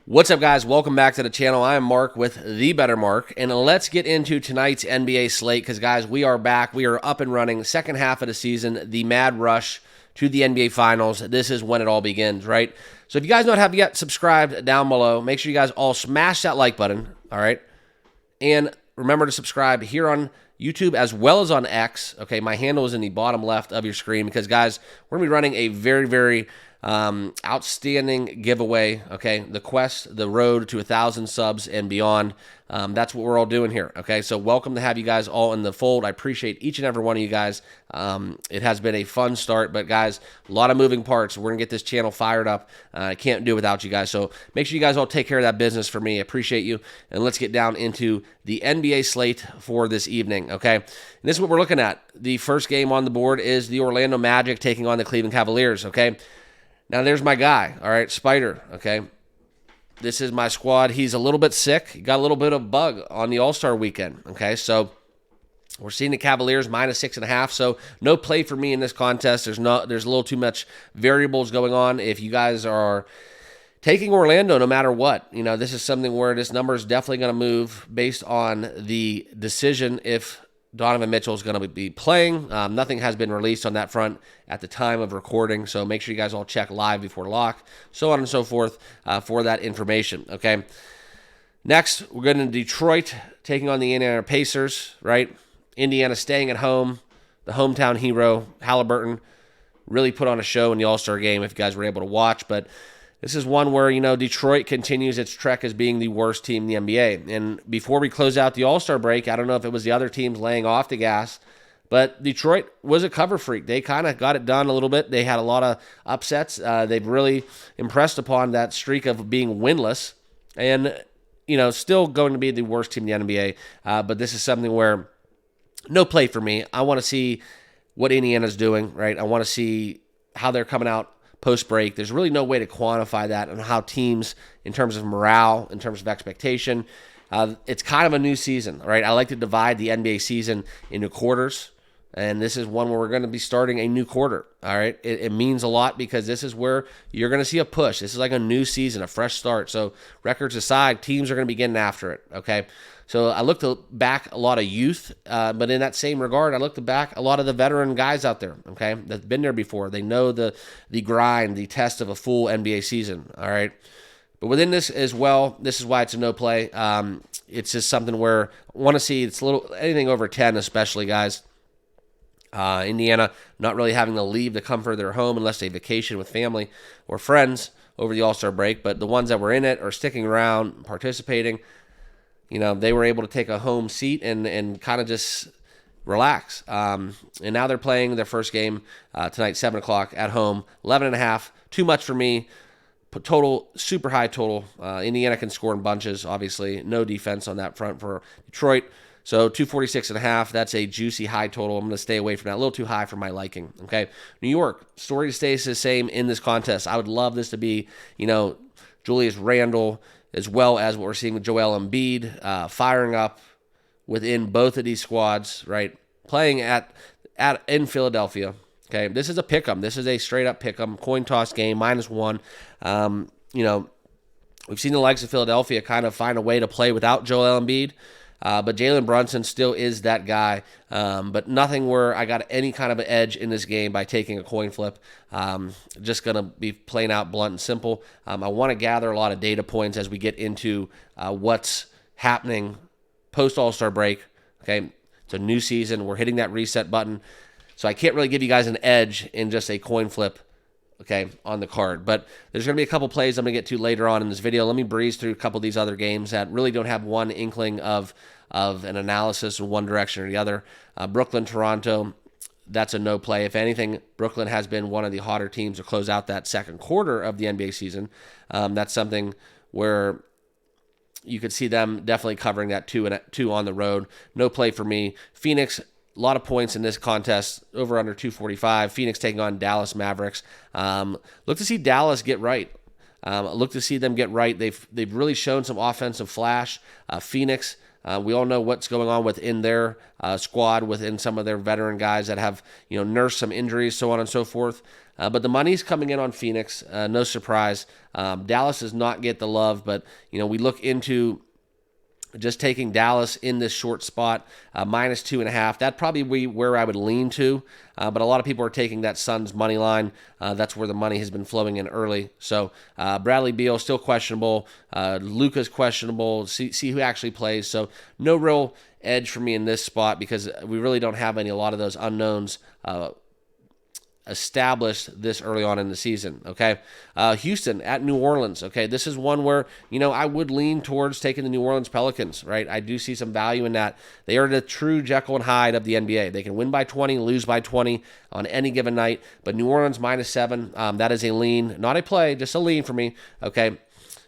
What's up, guys? Welcome back to the channel. I am Mark with The Better Mark, and let's get into tonight's NBA slate because, guys, we are back. We are up and running. Second half of the season, the mad rush to the NBA Finals. This is when it all begins, right? So if you guys don't have yet subscribed down below, make sure you guys all smash that like button, all right? And remember to subscribe here on YouTube as well as on X. Okay, my handle is in the bottom left of your screen because, guys, we're going to be running a very outstanding giveaway. Okay, the quest, the road to 1,000 subs and beyond. That's what we're all doing here. Okay, so welcome to have you guys all in the fold. I appreciate each and every one of you guys. It has been a fun start, but guys, a lot of moving parts. We're gonna get this channel fired up. I can't do it without you guys. So make sure you guys all take care of that business for me. I appreciate you. And let's get down into the NBA slate for this evening. Okay, and this is what we're looking at. The first game on the board is the Orlando Magic taking on the Cleveland Cavaliers. Okay. Now, there's my guy, all right, Spider, okay? This is my squad. He's a little bit sick. He got a little bit of bug on the All-Star weekend, okay? So we're seeing the Cavaliers -6.5, so no play for me in this contest. There's a little too much variables going on. If you guys are taking Orlando no matter what, you know, this is something where this number is definitely going to move based on the decision if Donovan Mitchell is going to be playing. Nothing has been released on that front at the time of recording, so make sure you guys all check live before lock, so on and so forth for that information, okay? Next, we're going to Detroit taking on the Indiana Pacers, right? Indiana staying at home. The hometown hero, Halliburton, really put on a show in the All-Star game if you guys were able to watch, but this is one where, you know, Detroit continues its trek as being the worst team in the NBA. And before we close out the All-Star break, I don't know if it was the other teams laying off the gas, but Detroit was a cover freak. They kind of got it done a little bit. They had a lot of upsets. They've really impressed upon that streak of being winless and, you know, still going to be the worst team in the NBA. But this is something where no play for me. I want to see what Indiana's doing, right? I want to see how they're coming out post-break. There's really no way to quantify that and how teams, in terms of morale, in terms of expectation, it's kind of a new season, right? I like to divide the NBA season into quarters, and this is one where we're going to be starting a new quarter, all right? It means a lot because this is where you're going to see a push. This is like a new season, a fresh start. So records aside, teams are going to be getting after it, okay? So I looked back a lot of youth, but in that same regard, I looked back a lot of the veteran guys out there, okay, that've been there before. They know the grind, the test of a full NBA season, all right? But within this as well, this is why it's a no play. It's just something where I want to see it's a little anything over 10 especially, guys. Indiana not really having to leave the comfort of their home unless they vacation with family or friends over the All-Star break, but the ones that were in it are sticking around, participating. You know, they were able to take a home seat and kind of just relax. And now they're playing their first game tonight, 7 o'clock at home, 11.5. Too much for me. Total, super high total. Indiana can score in bunches, obviously. No defense on that front for Detroit. So 246.5, that's a juicy high total. I'm going to stay away from that. A little too high for my liking, okay? New York, story stays the same in this contest. I would love this to be, you know, Julius Randle, as well as what we're seeing with Joel Embiid firing up within both of these squads, right? Playing in Philadelphia. Okay, this is a pick'em. This is a straight-up pick'em, coin toss game, -1. You know, we've seen the likes of Philadelphia kind of find a way to play without Joel Embiid, but Jalen Brunson still is that guy. But nothing where I got any kind of an edge in this game by taking a coin flip. Just going to be plain out blunt and simple. I want to gather a lot of data points as we get into what's happening post-All-Star break. Okay, it's a new season. We're hitting that reset button. So I can't really give you guys an edge in just a coin flip, okay, on the card. But there's going to be a couple plays I'm going to get to later on in this video. Let me breeze through a couple of these other games that really don't have one inkling of an analysis in one direction or the other. Brooklyn, Toronto, that's a no play. If anything, Brooklyn has been one of the hotter teams to close out that second quarter of the NBA season. That's something where you could see them definitely covering that two on the road. No play for me. Phoenix, a lot of points in this contest, over under 245. Phoenix taking on Dallas Mavericks. Look to see Dallas get right. Look to see them get right. They've really shown some offensive flash. Phoenix, We all know what's going on within their squad, within some of their veteran guys that have nursed some injuries, so on and so forth. But the money's coming in on Phoenix, no surprise. Dallas does not get the love, but we look into just taking Dallas in this short spot, -2.5. That'd probably be where I would lean to. But a lot of people are taking that Suns money line. That's where the money has been flowing in early. So Bradley Beal still questionable. Luka's questionable. See who actually plays. So no real edge for me in this spot because we really don't have a lot of those unknowns established this early on in the season. Okay, Houston at New Orleans. Okay, this is one where I would lean towards taking the New Orleans Pelicans. Right, I do see some value in that. They are the true Jekyll and Hyde of the NBA. They can win by 20, lose by 20 on any given night. But New Orleans -7. That is a lean, not a play, just a lean for me. Okay,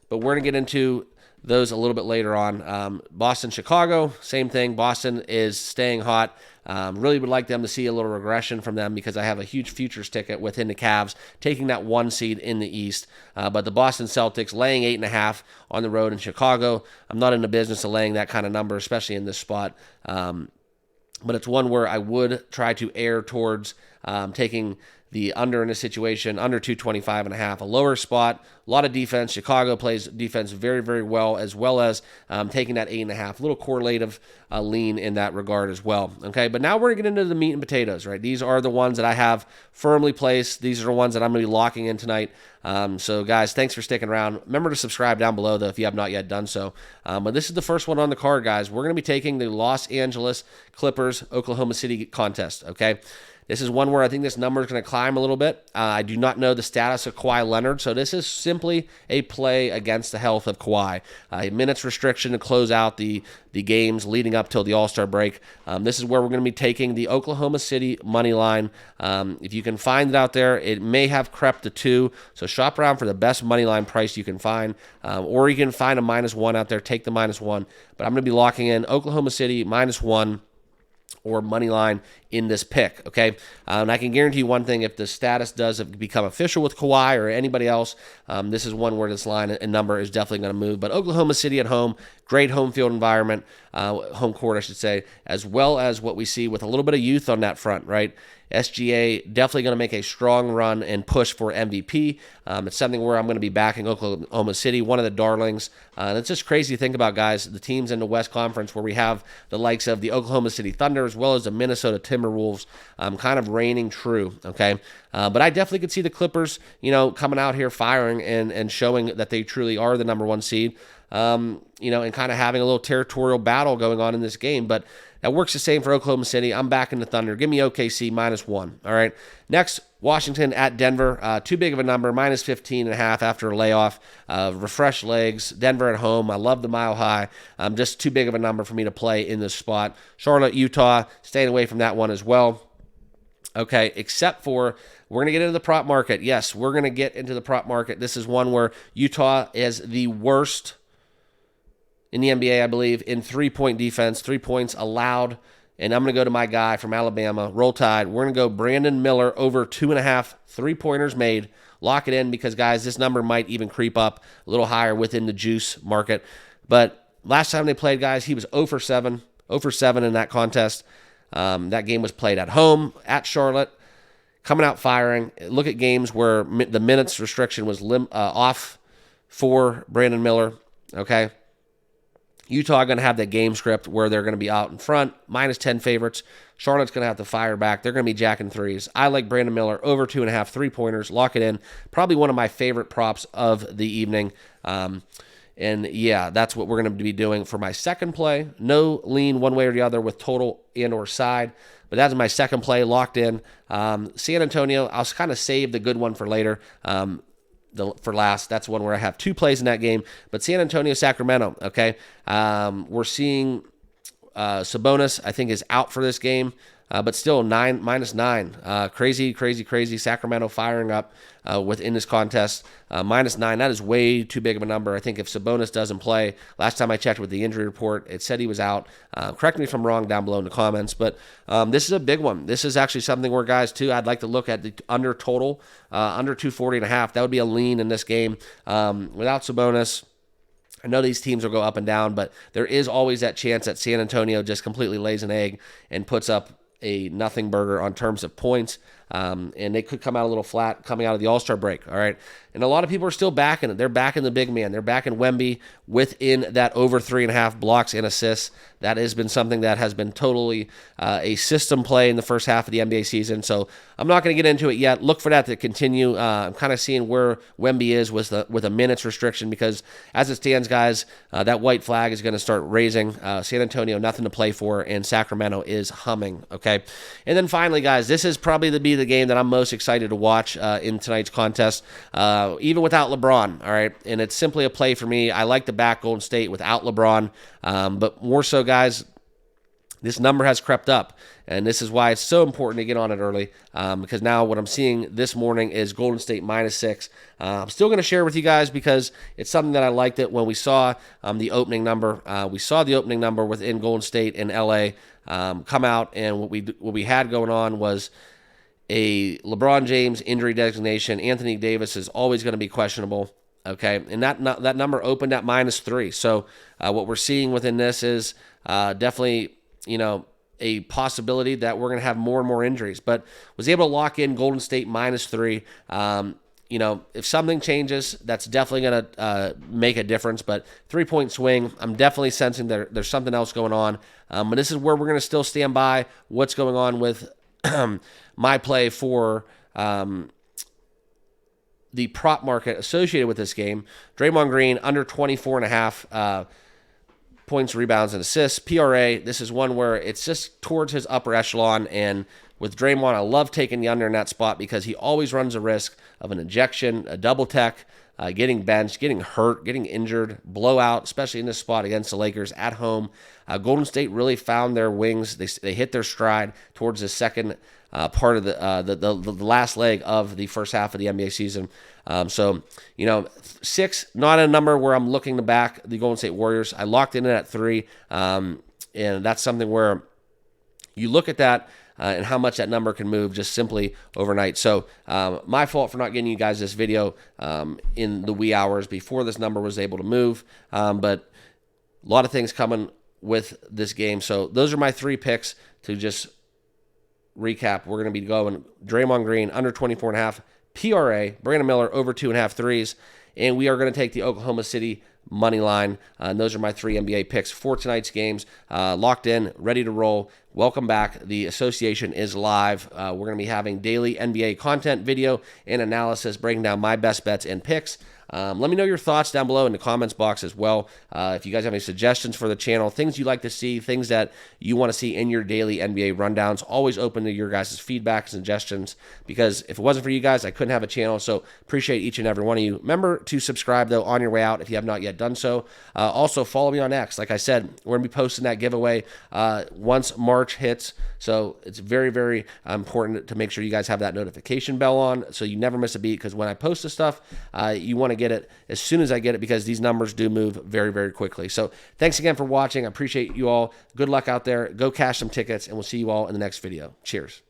but we're gonna get into those a little bit later on. Boston, Chicago, same thing. Boston is staying hot. Really would like them to see a little regression from them because I have a huge futures ticket within the Cavs taking that 1 seed in the East. But the Boston Celtics laying 8.5 on the road in Chicago. I'm not in the business of laying that kind of number, especially in this spot. But it's one where I would try to err towards taking the under in a situation, under 225.5, a lower spot, a lot of defense. Chicago plays defense very, very well as taking that 8.5, a little correlative lean in that regard as well. Okay, but now we're going to get into the meat and potatoes, right? These are the ones that I have firmly placed. These are the ones that I'm going to be locking in tonight. So guys, thanks for sticking around. Remember to subscribe down below, though, if you have not yet done so. But this is the first one on the card, guys. We're going to be taking the Los Angeles Clippers Oklahoma City contest, okay? This is one where I think this number is going to climb a little bit. I do not know the status of Kawhi Leonard, so this is simply a play against the health of Kawhi. A minutes restriction to close out the games leading up till the All-Star break. This is where we're going to be taking the Oklahoma City money line. If you can find it out there, it may have crept to 2, so shop around for the best money line price you can find, or you can find a -1 out there, take the -1. But I'm going to be locking in Oklahoma City -1 or money line in this pick, okay? And I can guarantee you one thing, if the status does become official with Kawhi or anybody else, this is one where this line and number is definitely going to move. But Oklahoma City at home, great home field environment, home court, I should say, as well as what we see with a little bit of youth on that front, right? SGA definitely going to make a strong run and push for MVP. It's something where I'm going to be backing Oklahoma City, one of the darlings. And it's just crazy to think about, guys, the teams in the West Conference where we have the likes of the Oklahoma City Thunder as well as the Minnesota Timberwolves kind of reigning true, okay? But I definitely could see the Clippers, coming out here firing and showing that they truly are the number 1 seed, and kind of having a little territorial battle going on in this game. But that works the same for Oklahoma City. I'm backing the Thunder. Give me OKC -1. All right. Next, Washington at Denver. Too big of a number, -15.5 after a layoff. Refresh legs. Denver at home. I love the Mile High. Just too big of a number for me to play in this spot. Charlotte, Utah. Staying away from that one as well. Okay, except for we're going to get into the prop market. Yes, we're going to get into the prop market. This is one where Utah is the worst in the NBA, I believe, in 3-point defense, 3 points allowed. And I'm going to go to my guy from Alabama, Roll Tide. We're going to go Brandon Miller over 2.5 3-pointers made. Lock it in because, guys, this number might even creep up a little higher within the juice market. But last time they played, guys, he was 0 for 7 in that contest. That game was played at home, at Charlotte, coming out firing. Look at games where the minutes restriction was off for Brandon Miller, okay? Utah going to have that game script where they're going to be out in front, -10 favorites. Charlotte's going to have to fire back. They're going to be jacking threes. I like Brandon Miller over 2.5 3-pointers. Lock it in. Probably one of my favorite props of the evening. And yeah, that's what we're going to be doing for my second play. No lean one way or the other with total and or side. But that's my second play locked in. San Antonio, I'll kind of save the good one for later. For last. That's one where I have 2 plays in that game. But San Antonio, Sacramento, okay? We're seeing Sabonis, I think, is out for this game, but still -9. Crazy. Sacramento firing up within this contest. -9, that is way too big of a number. I think if Sabonis doesn't play, last time I checked with the injury report, it said he was out. Correct me if I'm wrong down below in the comments, but this is a big one. This is actually something where, guys, too, I'd like to look at the under total, under 240.5. That would be a lean in this game. Without Sabonis, I know these teams will go up and down, but there is always that chance that San Antonio just completely lays an egg and puts up a nothing burger on terms of points. And they could come out a little flat coming out of the All-Star break, all right? And a lot of people are still backing it. They're backing the big man. They're backing Wemby within that over 3.5 blocks and assists. That has been something that has been totally a system play in the first half of the NBA season. So I'm not going to get into it yet. Look for that to continue. I'm kind of seeing where Wemby is with a minutes restriction, because as it stands, guys, that white flag is going to start raising. San Antonio, nothing to play for, and Sacramento is humming, okay? And then finally, guys, this is probably the game that I'm most excited to watch in tonight's contest, even without LeBron, all right? And it's simply a play for me. I like to back Golden State without LeBron, but more so, guys, this number has crept up, and this is why it's so important to get on it early, because now what I'm seeing this morning is Golden State -6. I'm still going to share with you guys because it's something that I liked it when we saw the opening number. We saw the opening number within Golden State and LA come out, and what we had going on was a LeBron James injury designation. Anthony Davis is always going to be questionable, okay? And that number opened at -3. So what we're seeing within this is definitely, a possibility that we're going to have more and more injuries. But was able to lock in Golden State -3. If something changes, that's definitely going to make a difference. But 3-point swing, I'm definitely sensing there's something else going on. But this is where we're going to still stand by what's going on with my play for the prop market associated with this game. Draymond Green under 24.5 points, rebounds, and assists. PRA, this is one where it's just towards his upper echelon. And with Draymond, I love taking the under in that spot because he always runs a risk of an ejection, a double tech, getting benched, getting hurt, getting injured, blowout, especially in this spot against the Lakers at home. Golden State really found their wings. They hit their stride towards the second part of the last leg of the first half of the NBA season. 6, not a number where I'm looking to back the Golden State Warriors. I locked in at 3, and that's something where you look at that and how much that number can move just simply overnight. So my fault for not getting you guys this video in the wee hours before this number was able to move, but a lot of things coming with this game. So those are my 3 picks to just recap. We're going to be going Draymond Green under 24.5, PRA, Brandon Miller over 2.5 threes, and we are going to take the Oklahoma City money line. And those are my 3 NBA picks for tonight's games. Locked in, ready to roll. Welcome back. The association is live. We're going to be having daily NBA content, video, and analysis, breaking down my best bets and picks. Let me know your thoughts down below in the comments box as well. If you guys have any suggestions for the channel, things you like to see, things that you want to see in your daily NBA rundowns, always open to your guys' feedback and suggestions, because if it wasn't for you guys, I couldn't have a channel. So appreciate each and every one of you. Remember to subscribe, though, on your way out if you have not yet done so. Also, follow me on X. Like I said, we're going to be posting that giveaway once March hits. So it's very, very important to make sure you guys have that notification bell on so you never miss a beat, because when I post this stuff, you want to get it as soon as I get it, because these numbers do move very, very quickly. So thanks again for watching. I appreciate you all. Good luck out there. Go cash some tickets, and we'll see you all in the next video. Cheers.